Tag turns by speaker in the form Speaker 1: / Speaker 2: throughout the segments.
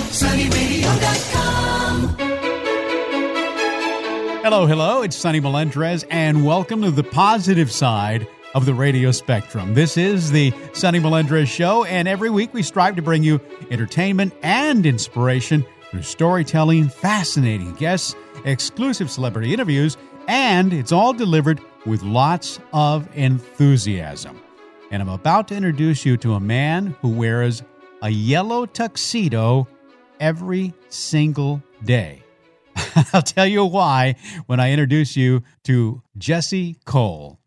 Speaker 1: sunnyradio.com.
Speaker 2: Hello, it's Sonny Melendrez, and welcome to the positive side of the radio spectrum. This is the Sonny Melendrez Show, and every week we strive to bring you entertainment and inspiration through storytelling, fascinating guests, exclusive celebrity interviews, and it's all delivered with lots of enthusiasm. And I'm about to introduce you to a man who wears a yellow tuxedo every single day. I'll tell you why when I introduce you to Jesse Cole.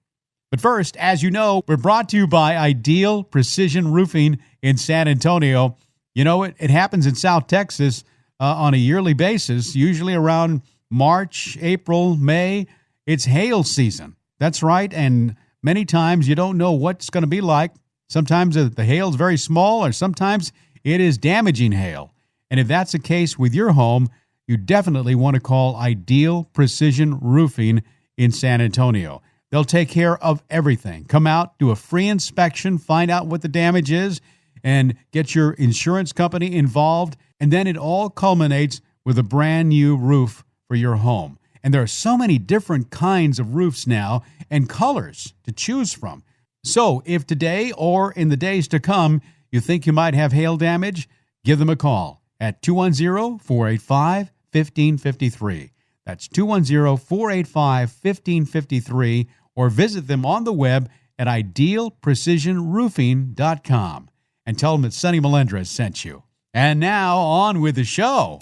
Speaker 2: But first, as you know, we're brought to you by Ideal Precision Roofing in San Antonio. You know, it happens in South Texas on a yearly basis, usually around March, April, May. It's hail season. That's right, and many times you don't know what's going to be like. Sometimes the hail's very small, or sometimes it is damaging hail. And if that's the case with your home, you definitely want to call Ideal Precision Roofing in San Antonio. They'll take care of everything. Come out, do a free inspection, find out what the damage is, and get your insurance company involved. And then it all culminates with a brand new roof for your home. And there are so many different kinds of roofs now and colors to choose from. So if today or in the days to come you think you might have hail damage, give them a call at 210-485-1553. That's 210-485-1553, or visit them on the web at idealprecisionroofing.com and tell them that Sonny Melendrez sent you. And now on with the show.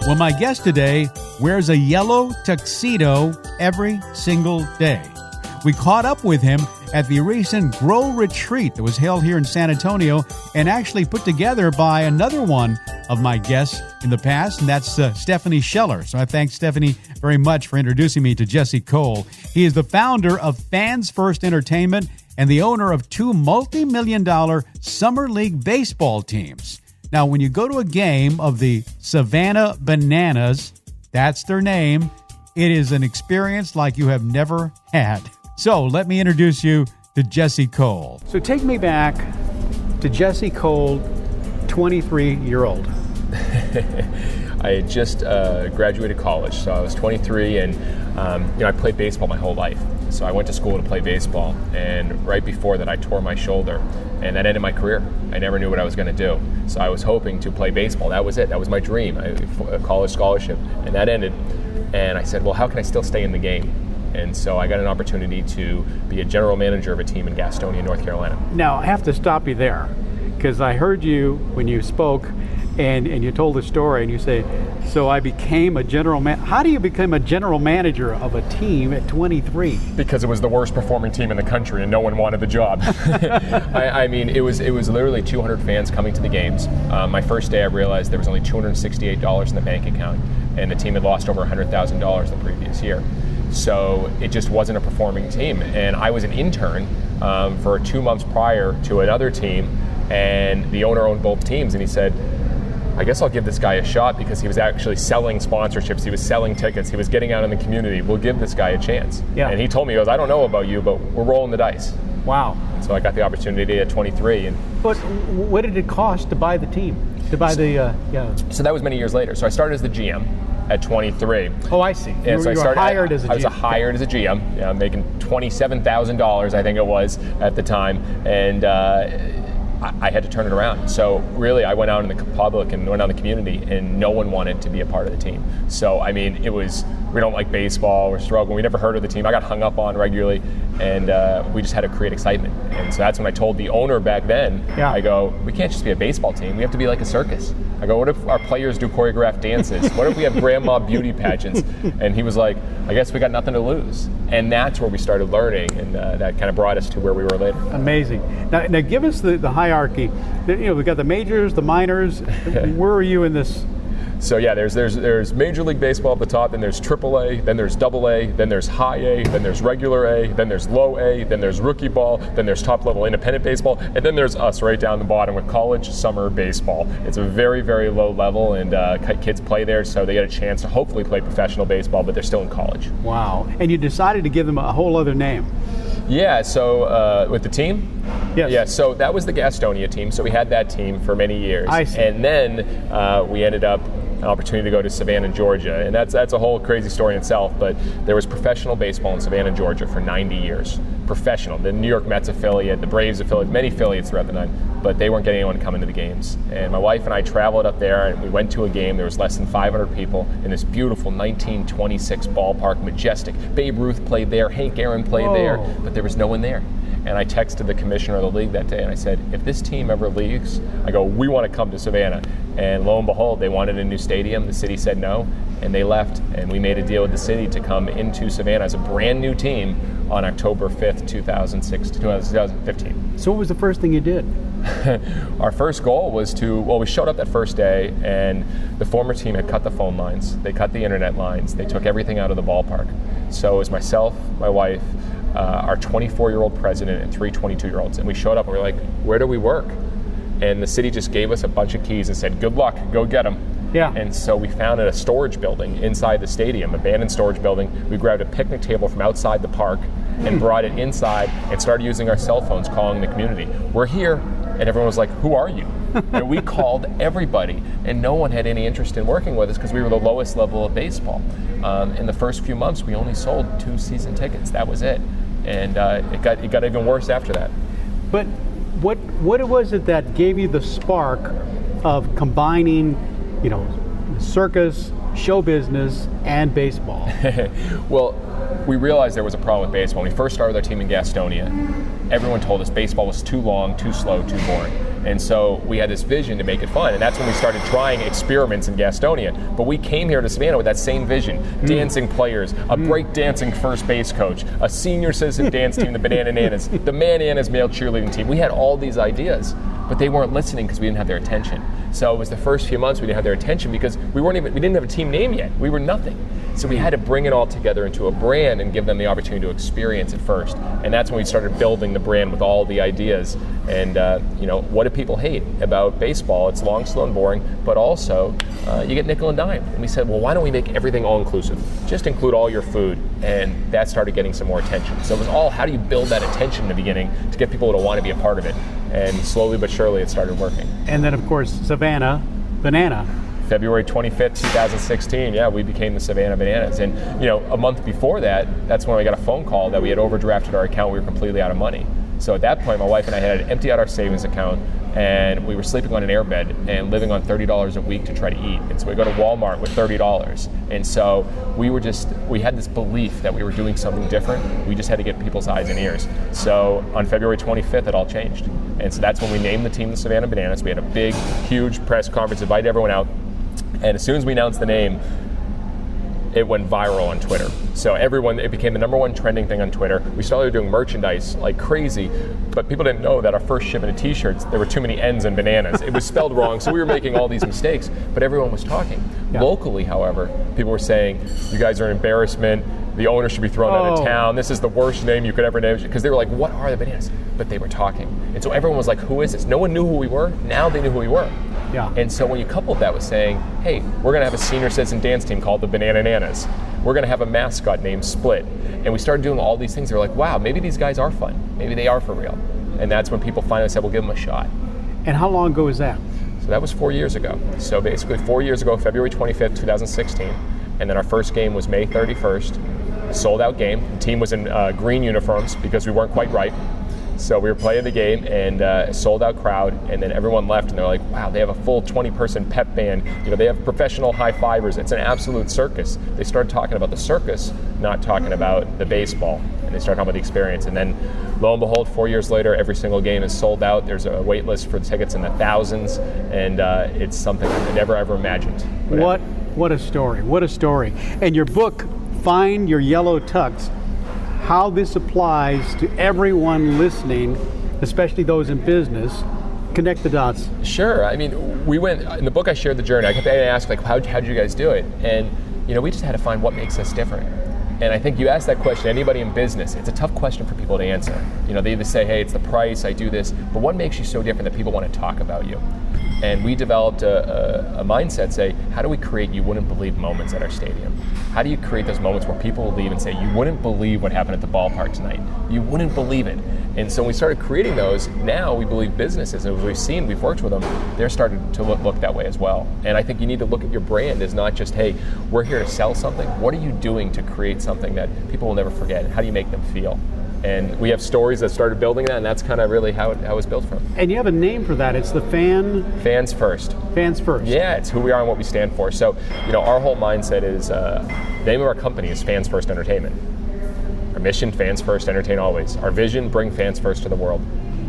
Speaker 2: Well, my guest today wears a yellow tuxedo every single day. We caught up with him at the recent Grow Retreat that was held here in San Antonio and actually put together by another one of my guests in the past, and that's Stephanie Scheller. So I thank Stephanie very much for introducing me to Jesse Cole. He is the founder of Fans First Entertainment and the owner of two multi-million-dollar Summer League baseball teams. Now, when you go to a game of the Savannah Bananas, that's their name, it is an experience like you have never had. So let me introduce you to Jesse Cole. So take me back to Jesse Cole, 23-year-old.
Speaker 3: I had just graduated college, so I was 23, and I played baseball my whole life. So I went to school to play baseball, and right before that I tore my shoulder, and that ended my career. I never knew what I was going to do. So I was hoping to play baseball. That was it. That was my dream, a college scholarship, and that ended. And I said, well, how can I still stay in the game? And so I got an opportunity to be a general manager of a team in Gastonia, North Carolina.
Speaker 2: Now, I have to stop you there, because I heard you when you spoke, and you told the story, and you say, so I became a general manager. How do you become a general manager of a team at 23?
Speaker 3: Because it was the worst performing team in the country, and no one wanted the job. I mean, it was literally 200 fans coming to the games. My first day, I realized there was only $268 in the bank account, and the team had lost over $100,000 the previous year. So it just wasn't a performing team. And I was an intern for 2 months prior to another team, and the owner owned both teams, and he said, I guess I'll give this guy a shot, because he was actually selling sponsorships, he was selling tickets, he was getting out in the community. We'll give this guy a chance. Yeah. And he told me, he goes, I don't know about you, but we're rolling the dice.
Speaker 2: Wow.
Speaker 3: So I got the opportunity at 23.
Speaker 2: But what did it cost to buy the team? To buy the,
Speaker 3: So that was many years later. So I started as the GM at 23.
Speaker 2: Oh, I see.
Speaker 3: And so I started
Speaker 2: hired as a GM.
Speaker 3: I was hired as a GM, making $27,000, I think it was at the time, and I had to turn it around. So really, I went out in the public and went out in the community, and no one wanted to be a part of the team. So I mean, it was, we don't like baseball, we're struggling, we never heard of the team. I got hung up on regularly, and we just had to create excitement. And so that's when I told the owner back then, I go, we can't just be a baseball team, we have to be like a circus. I go, what if our players do choreographed dances? What if we have grandma beauty pageants? And he was like, I guess we got nothing to lose. And that's where we started learning, and that kind of brought us to where we were later.
Speaker 2: Amazing. Now give us the hierarchy. We've got the majors, the minors. Where are you in this?
Speaker 3: So yeah, there's Major League Baseball at the top, then there's AAA, then there's AA, then there's High A, then there's Regular A, then there's Low A, then there's Rookie Ball, then there's top level independent baseball, and then there's us right down the bottom with College Summer Baseball. It's a very, very low level, and kids play there, so they get a chance to hopefully play professional baseball, but they're still in college.
Speaker 2: Wow. And you decided to give them a whole other name.
Speaker 3: Yeah, so with the team,
Speaker 2: Yes.
Speaker 3: Yeah, so that was the Gastonia team. So we had that team for many years.
Speaker 2: I see.
Speaker 3: And then we ended up an opportunity to go to Savannah, Georgia. And that's a whole crazy story in itself. But there was professional baseball in Savannah, Georgia for 90 years. Professional. The New York Mets affiliate, the Braves affiliate, many affiliates throughout the night. But they weren't getting anyone to come into the games. And my wife and I traveled up there, and we went to a game. There was less than 500 people in this beautiful 1926 ballpark, majestic. Babe Ruth played there. Hank Aaron played there. But there was no one there. And I texted the commissioner of the league that day, and I said, if this team ever leaves, I go, we want to come to Savannah. And lo and behold, they wanted a new stadium. The city said no, and they left. And we made a deal with the city to come into Savannah as a brand new team on October 5th, 2015.
Speaker 2: So what was the first thing you did?
Speaker 3: Our first goal was we showed up that first day, and the former team had cut the phone lines. They cut the internet lines. They took everything out of the ballpark. So it was myself, my wife, our 24-year-old president, and 3 22-year-olds. And we showed up, and we were like, where do we work? And the city just gave us a bunch of keys and said, good luck, go get them.
Speaker 2: Yeah.
Speaker 3: And so we found a storage building inside the stadium, abandoned storage building. We grabbed a picnic table from outside the park and brought it inside and started using our cell phones, calling the community. We're here. And everyone was like, who are you? And we called everybody, and no one had any interest in working with us because we were the lowest level of baseball. In the first few months, we only sold 2 season tickets. That was it. And it got even worse after that.
Speaker 2: But what was it that gave you the spark of combining, circus, show business, and baseball?
Speaker 3: Well, we realized there was a problem with baseball. When we first started our team in Gastonia, everyone told us baseball was too long, too slow, too boring. And so we had this vision to make it fun, and that's when we started trying experiments in Gastonia. But we came here to Savannah with that same vision. Dancing players, a break-dancing first base coach, a senior citizen dance team, the Bananas, the Bananas male cheerleading team. We had all these ideas, but they weren't listening because we didn't have their attention. So it was the first few months we didn't have their attention because we didn't have a team name yet. We were nothing. So we had to bring it all together into a brand and give them the opportunity to experience it first. And that's when we started building the brand with all the ideas. And what do people hate about baseball? It's long, slow, and boring, but also you get nickel and dime. And we said, well, why don't we make everything all-inclusive? Just include all your food. And that started getting some more attention. So it was all, how do you build that attention in the beginning to get people to want to be a part of it? And slowly but surely it started working.
Speaker 2: And then, of course, Savannah Banana.
Speaker 3: February 25th, 2016, we became the Savannah Bananas. And, a month before that, that's when we got a phone call that we had overdrafted our account. We were completely out of money. So at that point, my wife and I had emptied out our savings account, and we were sleeping on an airbed and living on $30 a week to try to eat. And so we go to Walmart with $30. And so we had this belief that we were doing something different. We just had to get people's eyes and ears. So on February 25th, it all changed. And so that's when we named the team the Savannah Bananas. We had a big, huge press conference, invited everyone out. And as soon as we announced the name, it went viral on Twitter. So it became the #1 trending thing on Twitter. We started doing merchandise like crazy, but people didn't know that our first shipment of t-shirts, there were too many N's in bananas. It was spelled wrong, so we were making all these mistakes, but everyone was talking. Yeah. Locally, however, people were saying, you guys are an embarrassment, the owner should be thrown out of town, this is the worst name you could ever name, because they were like, what are the Bananas? But they were talking. And so everyone was like, who is this? No one knew who we were. Now they knew who we were.
Speaker 2: Yeah.
Speaker 3: And so when you coupled that with saying, hey, we're going to have a senior citizen dance team called the Bananas. We're going to have a mascot named Split. And we started doing all these things. They were like, wow, maybe these guys are fun. Maybe they are for real. And that's when people finally said, we'll give them a shot.
Speaker 2: And how long ago was that?
Speaker 3: So that was 4 years ago. So basically 4 years ago, February 25th, 2016. And then our first game was May 31st. A sold out game. The team was in green uniforms because we weren't quite right. So we were playing the game, and a sold-out crowd, and then everyone left, and they're like, wow, they have a full 20-person pep band. They have professional high-fivers. It's an absolute circus. They started talking about the circus, not talking about the baseball, and they started talking about the experience. And then, lo and behold, 4 years later, every single game is sold out. There's a wait list for the tickets in the thousands, and it's something I never, ever imagined.
Speaker 2: What a story. What a story. And your book, Find Your Yellow Tux, how this applies to everyone listening, especially those in business. Connect the dots.
Speaker 3: Sure. I mean, we went, in the book I shared the journey. I kept asking, how'd you guys do it? And, we just had to find what makes us different. And I think you ask that question to anybody in business, it's a tough question for people to answer. They either say, hey, it's the price, I do this, but what makes you so different that people want to talk about you? And we developed a mindset, say, how do we create you wouldn't believe moments at our stadium? How do you create those moments where people will leave and say, you wouldn't believe what happened at the ballpark tonight. You wouldn't believe it. And so when we started creating those, now we believe businesses, as we've worked with them, they're starting to look that way as well. And I think you need to look at your brand as not just, hey, we're here to sell something. What are you doing to create something that people will never forget? How do you make them feel? And we have stories that started building that, and that's kind of really how it was built from.
Speaker 1: And you have a name for that. It's the
Speaker 3: Fans First.
Speaker 1: Fans First.
Speaker 3: Yeah, it's who we are and what we stand for. So, our whole mindset is, the name of our company is Fans First Entertainment. Our mission, Fans First, Entertain Always. Our vision, bring fans first to the world.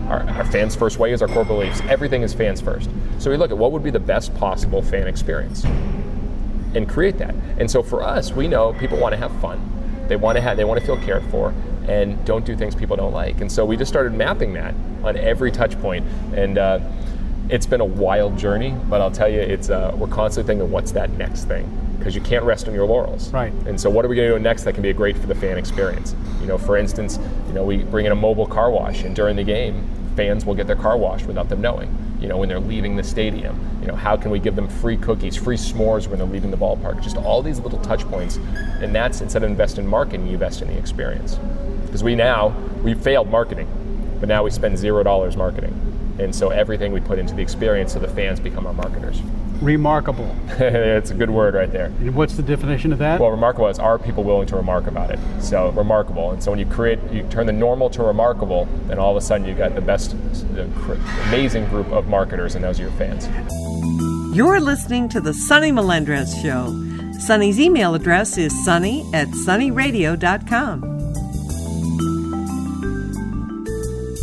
Speaker 3: Our Fans First way is our core beliefs. Everything is fans first. So we look at what would be the best possible fan experience and create that. And so for us, we know people want to have fun. They want to feel cared for, and don't do things people don't like. And so we just started mapping that on every touch point. And it's been a wild journey, but I'll tell you, we're constantly thinking, what's that next thing? Because you can't rest on your laurels.
Speaker 1: Right.
Speaker 3: And so what are we going to do next that can be great for the fan experience? For instance, we bring in a mobile car wash, and during the game, fans will get their car washed without them knowing. When they're leaving the stadium, how can we give them free cookies, free s'mores when they're leaving the ballpark? Just all these little touch points. And that's, instead of investing in marketing, you invest in the experience. Because we failed marketing, but now we spend $0 marketing. And so everything we put into the experience, so the fans become our marketers.
Speaker 1: Remarkable.
Speaker 3: It's a good word right there.
Speaker 1: And what's the definition of that?
Speaker 3: Well, remarkable is, are people willing to remark about it? So remarkable. And so when you turn the normal to remarkable, then all of a sudden you got the amazing group of marketers, and those are your fans.
Speaker 4: You're listening to the Sonny Melendrez Show. Sonny's email address is sonny@sonnyradio.com.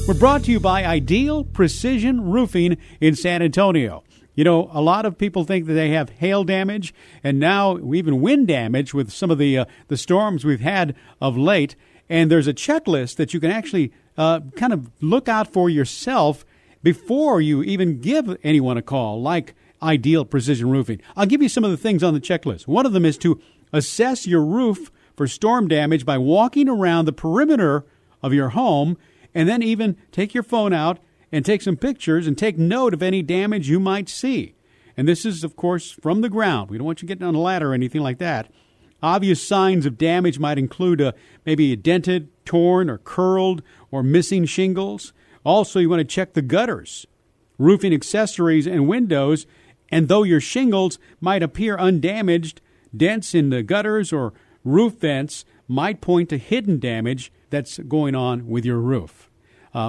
Speaker 2: We're brought to you by Ideal Precision Roofing in San Antonio. A lot of people think that they have hail damage, and now even wind damage with some of the storms we've had of late. And there's a checklist that you can actually kind of look out for yourself before you even give anyone a call, like Ideal Precision Roofing. I'll give you some of the things on the checklist. One of them is to assess your roof for storm damage by walking around the perimeter of your home, and then even take your phone out and take some pictures and take note of any damage you might see. And this is, of course, from the ground. We don't want you getting on a ladder or anything like that. Obvious signs of damage might include maybe a dented, torn, or curled, or missing shingles. Also, you want to check the gutters, roofing accessories, and windows. And though your shingles might appear undamaged, dents in the gutters or roof vents might point to hidden damage that's going on with your roof.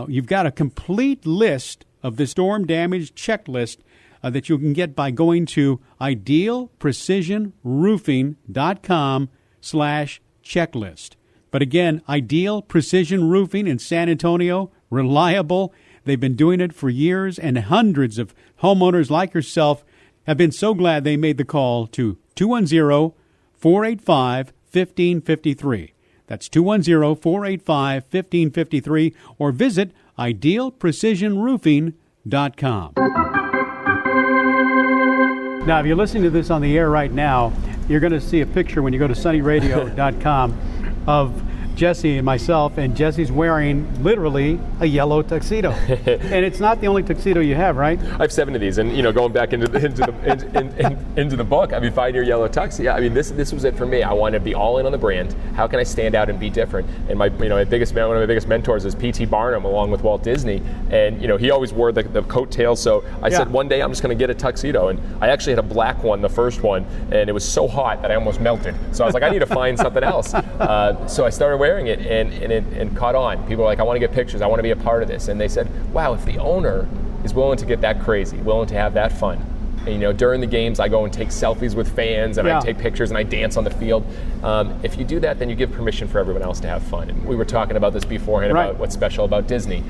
Speaker 2: You've got a complete list of the storm damage checklist that you can get by going to idealprecisionroofing.com/checklist. But again, Ideal Precision Roofing in San Antonio, reliable. They've been doing it for years, and hundreds of homeowners like yourself have been so glad they made the call to 210-485-1553. That's 210-485-1553, or visit idealprecisionroofing.com.
Speaker 1: Now, if you're listening to this on the air right now, you're going to see a picture when you go to sonnyradio.com of Jesse and myself, and Jesse's wearing literally a yellow tuxedo. And it's not the only tuxedo you have, right?
Speaker 3: I have 7 of these, and going back into the book, find your yellow tux. Yeah, this was it for me. I wanted to be all in on the brand. How can I stand out and be different? And one of my biggest mentors is P.T. Barnum, along with Walt Disney, and he always wore the coattails. So I said one day I'm just going to get a tuxedo, and I actually had a black one, the first one, and it was so hot that I almost melted. So I was like, I need to find something else. So I started wearing it, and it caught on. People were like, I want to get pictures, I want to be a part of this. And they said, wow, if the owner is willing to get that crazy, willing to have that fun. And, during the games, I go and take selfies with fans, and I take pictures, and I dance on the field. If you do that, then you give permission for everyone else to have fun. And we were talking about this beforehand, about what's special about Disney.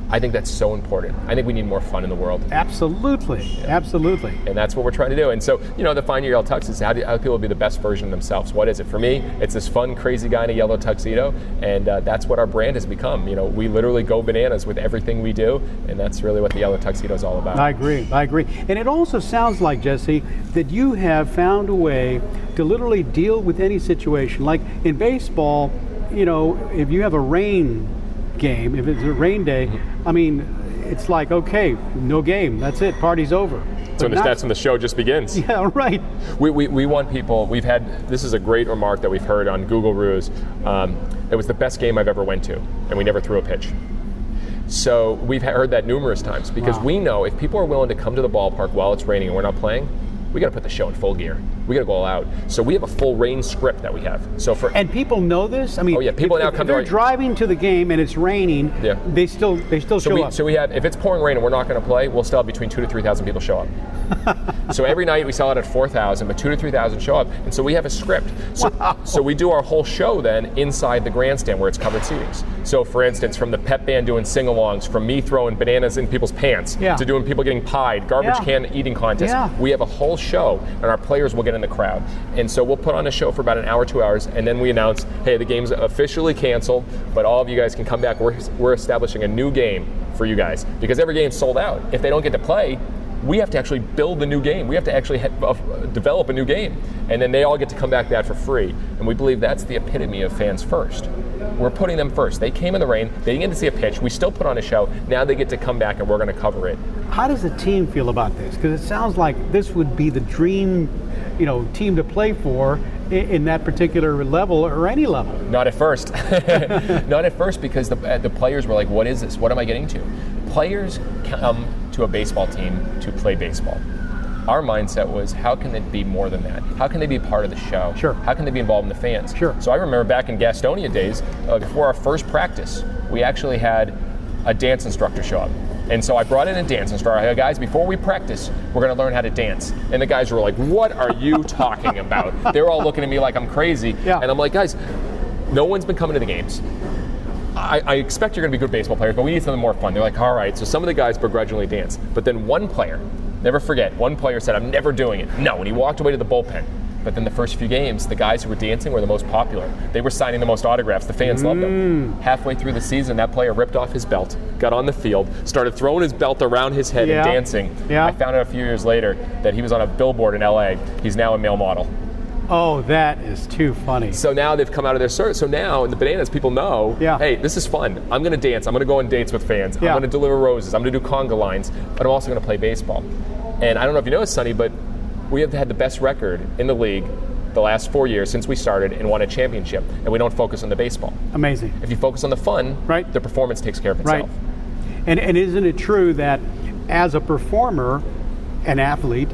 Speaker 3: I think that's so important. I think we need more fun in the world.
Speaker 1: Absolutely. Absolutely.
Speaker 3: And that's what we're trying to do. And so, the Find Your Yellow Tux is how do people be the best version of themselves? What is it? For me, it's this fun, crazy guy in a yellow tuxedo, and that's what our brand has become. We literally go bananas with everything we do, and that's really what the yellow tuxedo is all about.
Speaker 1: I agree. And it also sounds like, Jesse, that you have found a way to literally deal with any situation. Like in baseball, if you have a rain game, if it's a rain day, it's like, okay, no game. That's it. Party's over.
Speaker 3: That's when the show just begins.
Speaker 1: Yeah, right.
Speaker 3: We want people, this is a great remark that we've heard on Google Reviews. It was the best game I've ever went to, and we never threw a pitch. So we've heard that numerous times because we know if people are willing to come to the ballpark while it's raining and we're not playing, we got to put the show in full gear. We got to go all out. So we have a full rain script that we have.
Speaker 1: And people know this. I mean,
Speaker 3: people now come
Speaker 1: if they're driving to the game and it's raining.
Speaker 3: Yeah.
Speaker 1: they still show up.
Speaker 3: So we have, if it's pouring rain and we're not going to play, we'll still have between 2,000 to 3,000 people show up. So every night we sell it at 4,000, but 2,000 to 3,000 show up, and so we have a script. So we do our whole show then inside the grandstand where it's covered seatings. So for instance, from the pep band doing sing-alongs, from me throwing bananas in people's pants, to doing people getting pied, garbage can eating contests, we have a whole show, and our players will get in the crowd. And so we'll put on a show for about an hour, 2 hours, and then we announce, hey, the game's officially canceled, but all of you guys can come back. We're establishing a new game for you guys because every game's sold out. If they don't get to play, we have to actually build the new game. We have to actually develop a new game. And then they all get to come back to that for free. And we believe that's the epitome of fans first. We're putting them first. They came in the rain. They didn't get to see a pitch. We still put on a show. Now they get to come back and we're going to cover it.
Speaker 1: How does the team feel about this? Because it sounds like this would be the dream, team to play for in that particular level or any level.
Speaker 3: Not at first. Not at first because the players were like, what is this? What am I getting to? Players come to a baseball team to play baseball. Our mindset was, how can it be more than that? How can they be part of the show?
Speaker 1: Sure.
Speaker 3: How can they be involved in the fans?
Speaker 1: Sure.
Speaker 3: So I remember back in Gastonia days, before our first practice, we actually had a dance instructor show up. And so I brought in a dance instructor. I said, guys, before we practice, we're going to learn how to dance. And the guys were like, what are you talking about? They were all looking at me like I'm crazy.
Speaker 1: Yeah.
Speaker 3: And I'm like, guys, no one's been coming to the games. I expect you're going to be good baseball players, but we need something more fun. They're like, all right. So some of the guys begrudgingly dance. But then one player, never forget, one player said, I'm never doing it. No, and he walked away to the bullpen. But then the first few games, the guys who were dancing were the most popular. They were signing the most autographs. The fans loved them. Halfway through the season, that player ripped off his belt, got on the field, started throwing his belt around his head and dancing.
Speaker 1: Yeah.
Speaker 3: I found out a few years later that he was on a billboard in LA. He's now a male model.
Speaker 1: Oh, that is too funny.
Speaker 3: So now they've come out of their service. So now in the Bananas, people know, hey, this is fun. I'm going to dance. I'm going to go on dates with fans. I'm going to deliver roses. I'm going to do conga lines. But I'm also going to play baseball. And I don't know if you know this, Sonny, but we have had the best record in the league the last 4 years since we started and won a championship. And we don't focus on the baseball.
Speaker 1: Amazing.
Speaker 3: If you focus on the fun, the performance takes care of itself.
Speaker 1: Right. And isn't it true that as a performer, an athlete,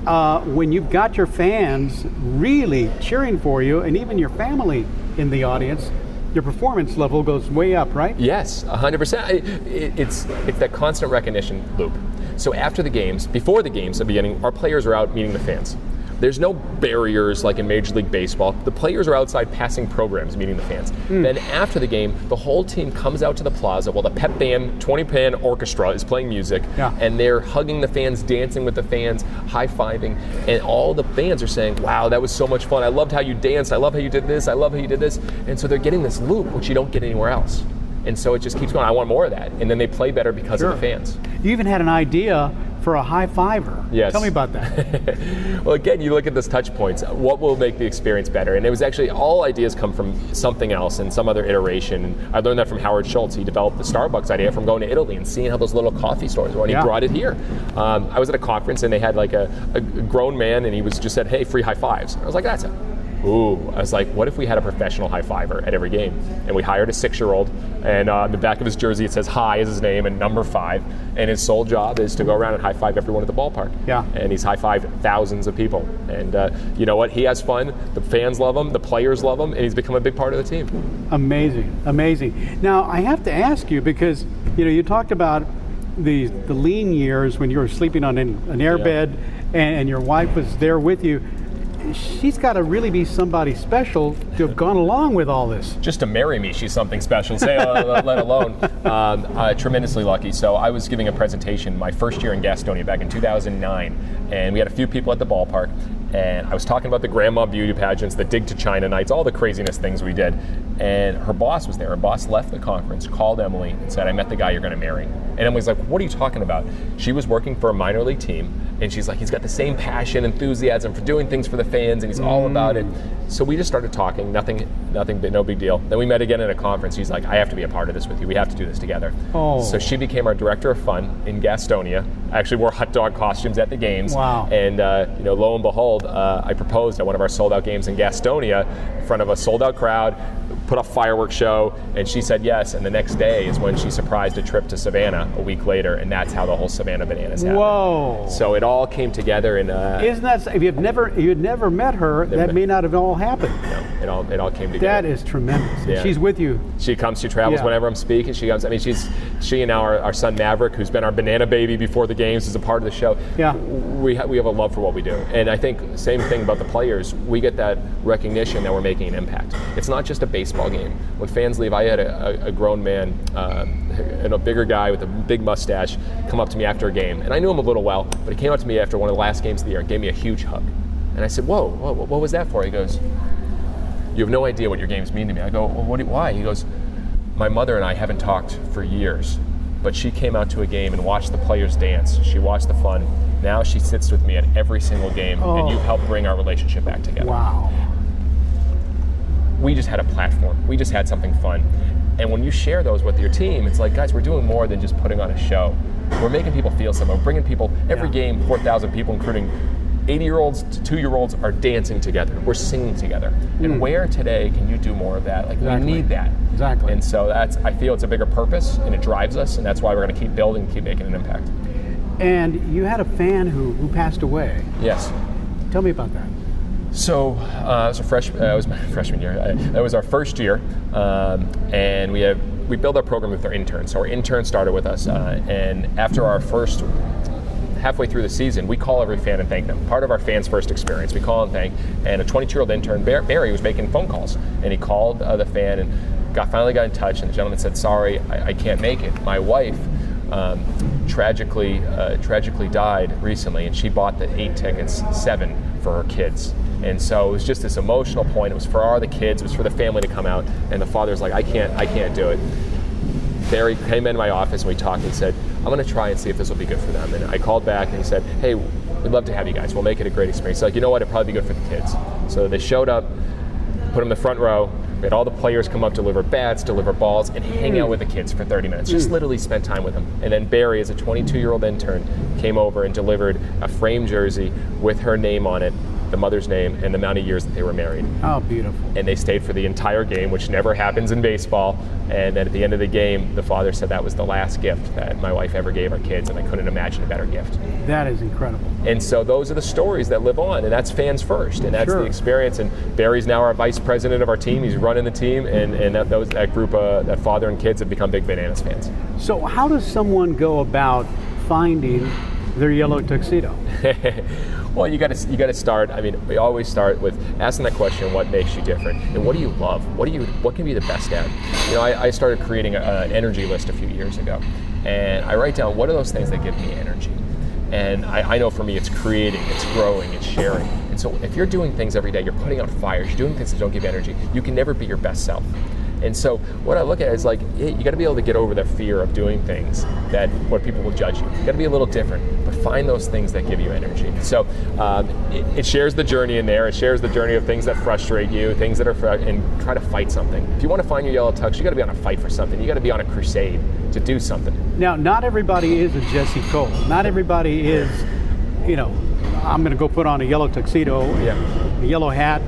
Speaker 1: when you've got your fans really cheering for you and even your family in the audience, your performance level goes way up, right?
Speaker 3: Yes, 100%. It's that constant recognition loop. So after the games, before the games, at the beginning, our players are out meeting the fans. There's no barriers like in Major League Baseball. The players are outside passing programs, meeting the fans. Then after the game, the whole team comes out to the plaza while the pep band, 20-man orchestra is playing music, and they're hugging the fans, dancing with the fans, high-fiving, and all the fans are saying, wow, that was so much fun. I loved how you danced. I love how you did this. I love how you did this. And so they're getting this loop, which you don't get anywhere else. And so it just keeps going. I want more of that. And then they play better because of the fans.
Speaker 1: You even had an idea for a high fiver.
Speaker 3: Yes.
Speaker 1: Tell me about that.
Speaker 3: Well, again, you look at those touch points. What will make the experience better? And it was actually all ideas come from something else and some other iteration. And I learned that from Howard Schultz. He developed the Starbucks idea from going to Italy and seeing how those little coffee stores were. And he brought it here. I was at a conference and they had like a grown man and he was just said, hey, free high fives. I was like, that's it. Ooh, I was like, what if we had a professional high fiver at every game? And we hired a 6-year-old, and on the back of his jersey it says hi is his name and number 5, and his sole job is to go around and high five everyone at the ballpark. Yeah. And he's high fived thousands of people. And you know what? He has fun. The fans love him. The players love him, and he's become a big part of the team.
Speaker 1: Amazing, amazing. Now I have to ask you because you talked about the lean years when you were sleeping on an airbed, and your wife was there with you. She's got to really be somebody special to have gone along with all this.
Speaker 3: Just to marry me, she's something special, let alone. Tremendously lucky. So I was giving a presentation my first year in Gastonia back in 2009, and we had a few people at the ballpark, and I was talking about the grandma beauty pageants, the Dig to China nights, all the craziness things we did. And her boss was there. Her boss left the conference, called Emily, and said, I met the guy you're going to marry. And Emily's like, what are you talking about? She was working for a minor league team, And she's like, he's got the same passion, enthusiasm for doing things for the fans, and he's all about it. So we just started talking, nothing, no big deal. Then we met again at a conference. He's like, I have to be a part of this with you. We have to do this together.
Speaker 1: Oh.
Speaker 3: So she became our director of fun in Gastonia. I actually wore hot dog costumes at the games.
Speaker 1: Wow.
Speaker 3: And lo and behold, I proposed at one of our sold-out games in Gastonia in front of a sold-out crowd, put a fireworks show, and she said yes. And the next day is when she surprised a trip to Savannah a week later, and that's how the whole Savannah Bananas happened.
Speaker 1: Whoa!
Speaker 3: So it all came together, and
Speaker 1: isn't that, if you'd never met her, that may not have all happened.
Speaker 3: No, it all came together.
Speaker 1: That is tremendous.
Speaker 3: Yeah.
Speaker 1: She's with you.
Speaker 3: She travels whenever I'm speaking. She comes. I mean, she and now our son Maverick, who's been our banana baby before the games, is a part of the show.
Speaker 1: Yeah.
Speaker 3: We have a love for what we do, and I think same thing about the players. We get that recognition that we're making an impact. It's not just a baseball game. When fans leave, I had a grown man, and a bigger guy with a big mustache, come up to me after a game, and I knew him a little well, but he came up to me after one of the last games of the year and gave me a huge hug, and I said, "Whoa, what was that for?" He goes, "You have no idea what your games mean to me." I go, "Well, why?" He goes, "My mother and I haven't talked for years, but she came out to a game and watched the players dance. She watched the fun. Now she sits with me at every single game, and you've helped bring our relationship back together."
Speaker 1: Wow.
Speaker 3: We just had a platform. We just had something fun. And when you share those with your team, it's like, guys, we're doing more than just putting on a show. We're making people feel something. We're bringing people, every game, 4,000 people, including 80-year-olds to 2-year-olds, are dancing together. We're singing together. And where today can you do more of that? Like,
Speaker 1: Exactly.
Speaker 3: we need that.
Speaker 1: Exactly.
Speaker 3: And so I feel it's a bigger purpose, and it drives us, and that's why we're going to keep building, keep making an impact.
Speaker 1: And you had a fan who passed away.
Speaker 3: Yes.
Speaker 1: Tell me about that.
Speaker 3: So it was my freshman year. That was our first year, and we built our program with our interns. So our interns started with us, and after our first, halfway through the season, we call every fan and thank them. Part of our fans' first experience, we call and thank. And a 22-year-old intern, Barry, was making phone calls, and he called the fan and finally got in touch. And the gentleman said, "Sorry, I can't make it. My wife tragically died recently, and she bought the 8 tickets, 7 for her kids." And so it was just this emotional point. It was for all the kids. It was for the family to come out. And the father's like, I can't do it. Barry came into my office and we talked and said, I'm going to try and see if this will be good for them. And I called back and he said, hey, we'd love to have you guys. We'll make it a great experience. He's like, you know what? It'd probably be good for the kids. So they showed up, put them in the front row. We had all the players come up, deliver bats, deliver balls, and hang out with the kids for 30 minutes. Just literally spend time with them. And then Barry, as a 22-year-old intern, came over and delivered a framed jersey with her name on it, the mother's name, and the amount of years that they were married.
Speaker 1: Oh, beautiful.
Speaker 3: And they stayed for the entire game, which never happens in baseball. And then at the end of the game, the father said that was the last gift that my wife ever gave our kids, and I couldn't imagine a better gift.
Speaker 1: That is incredible.
Speaker 3: And so those are the stories that live on, and that's fans first, and that's the experience. And Barry's now our vice president of our team. He's running the team, and that group, that father and kids have become big Bananas fans.
Speaker 1: So how does someone go about finding their yellow tuxedo?
Speaker 3: Well, you got to start. I mean, we always start with asking that question: what makes you different, and what do you love? What can you be the best at? You know, I started creating an energy list a few years ago, and I write down what are those things that give me energy. And I know for me, it's creating, it's growing, it's sharing. And so, if you're doing things every day, you're putting out fires, you're doing things that don't give you energy, you can never be your best self. And so what I look at is like, you got to be able to get over the fear of doing things where people will judge you. You got to be a little different, but find those things that give you energy. So it shares the journey in there. It shares the journey of things that frustrate you, things that are, and try to fight something. If you want to find your yellow tux, you got to be on a fight for something. You got to be on a crusade to do something.
Speaker 1: Now, not everybody is a Jesse Cole. Not everybody is, I'm going to go put on a yellow tuxedo, a yellow hat,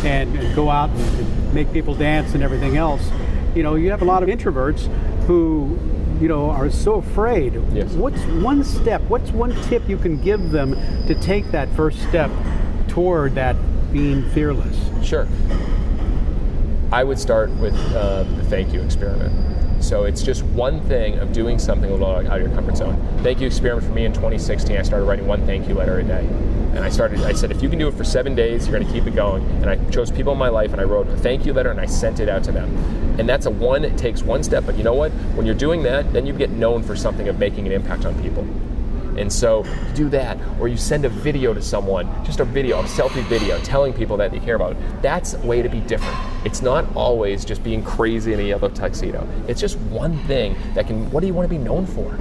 Speaker 1: and go out and make people dance and everything else. You have a lot of introverts who, are so afraid.
Speaker 3: Yes.
Speaker 1: What's one tip you can give them to take that first step toward that being fearless?
Speaker 3: Sure. I would start with the thank you experiment. So it's just one thing of doing something a little out of your comfort zone. Thank you experiment for me in 2016, I started writing one thank you letter a day. And I said, if you can do it for 7 days, you're going to keep it going. And I chose people in my life and I wrote a thank you letter and I sent it out to them. And that's it takes one step, but you know what? When you're doing that, then you get known for something of making an impact on people. And so you do that, or you send a video to someone, just a selfie video, telling people that you care about. That's a way to be different. It's not always just being crazy in a yellow tuxedo. It's just one thing what do you want to be known for?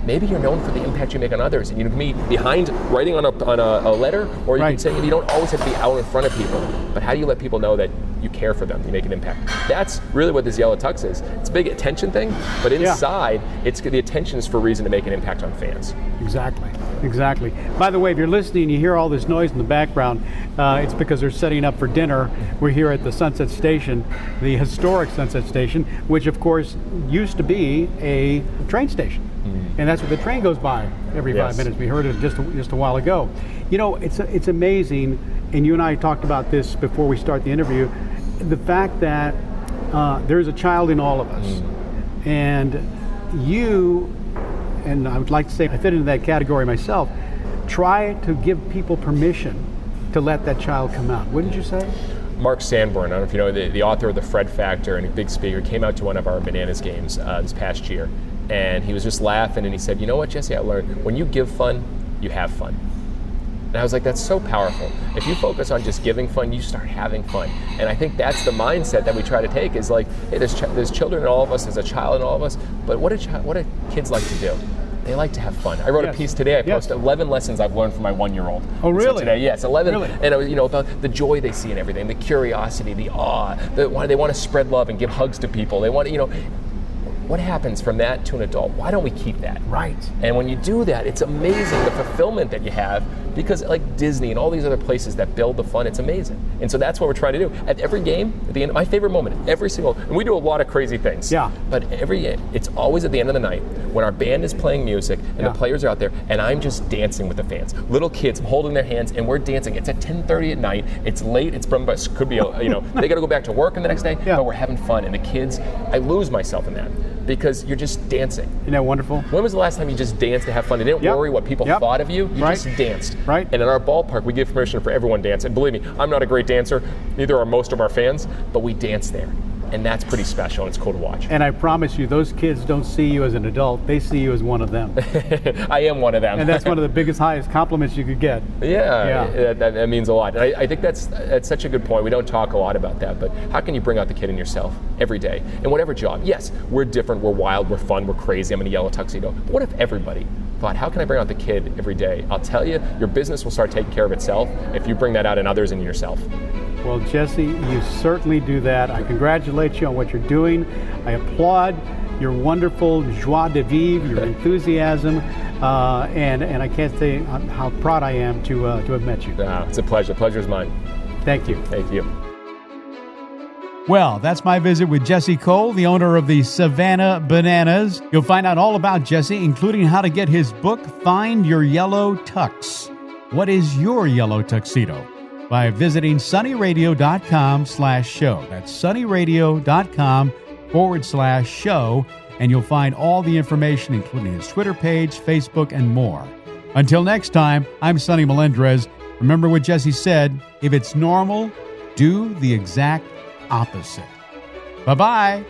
Speaker 3: maybe you're known for the impact you make on others, and you can be behind writing on a letter, or you
Speaker 1: Right.
Speaker 3: can say you don't always have to be out in front of people, but how do you let people know that you care for them, you make an impact? That's really what this Yellow Tux is. It's a big attention thing, but inside, the attention is for a reason to make an impact on fans.
Speaker 1: Exactly. By the way, if you're listening, you hear all this noise in the background, it's because they're setting up for dinner. We're here at the Sunset Station, the historic Sunset Station, which of course used to be a train station. And that's where the train goes by every 5 minutes. We heard it just a while ago. You know, it's amazing, and you and I talked about this before we start the interview, the fact that there's a child in all of us. And you, and I would like to say I fit into that category myself, try to give people permission to let that child come out. Wouldn't you say?
Speaker 3: Mark Sanborn, I don't know if you know, the author of The Fred Factor and a big speaker, came out to one of our Bananas games this past year. And he was just laughing and he said, you know what, Jesse, I learned when you give fun, you have fun. And I was like, that's so powerful. If you focus on just giving fun, you start having fun. And I think that's the mindset that we try to take is like, hey, there's children in all of us, there's a child in all of us, but what do kids like to do? They like to have fun. I wrote a piece today. I posted 11 lessons I've learned from my 1-year-old.
Speaker 1: Oh, really?
Speaker 3: So today, yes, 11.
Speaker 1: Really?
Speaker 3: And it was, about the joy they see in everything, the curiosity, the awe, they want to spread love and give hugs to people. They want to, what happens from that to an adult? Why don't we keep that?
Speaker 1: Right.
Speaker 3: And when you do that, it's amazing the fulfillment that you have, because like Disney and all these other places that build the fun, it's amazing. And so that's what we're trying to do. At every game, at the end, my favorite moment, and we do a lot of crazy things.
Speaker 1: Yeah.
Speaker 3: But it's always at the end of the night when our band is playing music and the players are out there and I'm just dancing with the fans. Little kids holding their hands and we're dancing. It's at 10:30 at night. It's late. It's could be, they got to go back to work the next day, but we're having fun. And the kids, I lose myself in that. Because you're just dancing.
Speaker 1: Isn't that wonderful?
Speaker 3: When was the last time you just danced to have fun? You didn't worry what people thought of you. You just danced.
Speaker 1: Right.
Speaker 3: And in our ballpark, we give permission for everyone to dance. And believe me, I'm not a great dancer. Neither are most of our fans. But we dance there. And that's pretty special, and it's cool to watch.
Speaker 1: And I promise you, those kids don't see you as an adult. They see you as one of them.
Speaker 3: I am one of them.
Speaker 1: And that's one of the biggest, highest compliments you could get.
Speaker 3: That means a lot. And I think that's such a good point. We don't talk a lot about that, but how can you bring out the kid in yourself every day? In whatever job. Yes, we're different, we're wild, we're fun, we're crazy. I'm in a yellow tuxedo. But what if everybody thought, how can I bring out the kid every day? I'll tell you, your business will start taking care of itself if you bring that out in others and in yourself.
Speaker 1: Well, Jesse, you certainly do that. I congratulate you on what you're doing. I applaud your wonderful joie de vivre, your enthusiasm, and I can't say how proud I am to have met you.
Speaker 3: It's a pleasure. Pleasure's mine.
Speaker 1: Thank you.
Speaker 3: Thank you.
Speaker 2: Well, that's my visit with Jesse Cole, the owner of the Savannah Bananas. You'll find out all about Jesse, including how to get his book, Find Your Yellow Tux. What is your yellow tuxedo? By visiting sunnyradio.com/show. That's sunnyradio.com/show. And you'll find all the information, including his Twitter page, Facebook, and more. Until next time, I'm Sonny Melendrez. Remember what Jesse said, if it's normal, do the exact opposite. Bye-bye.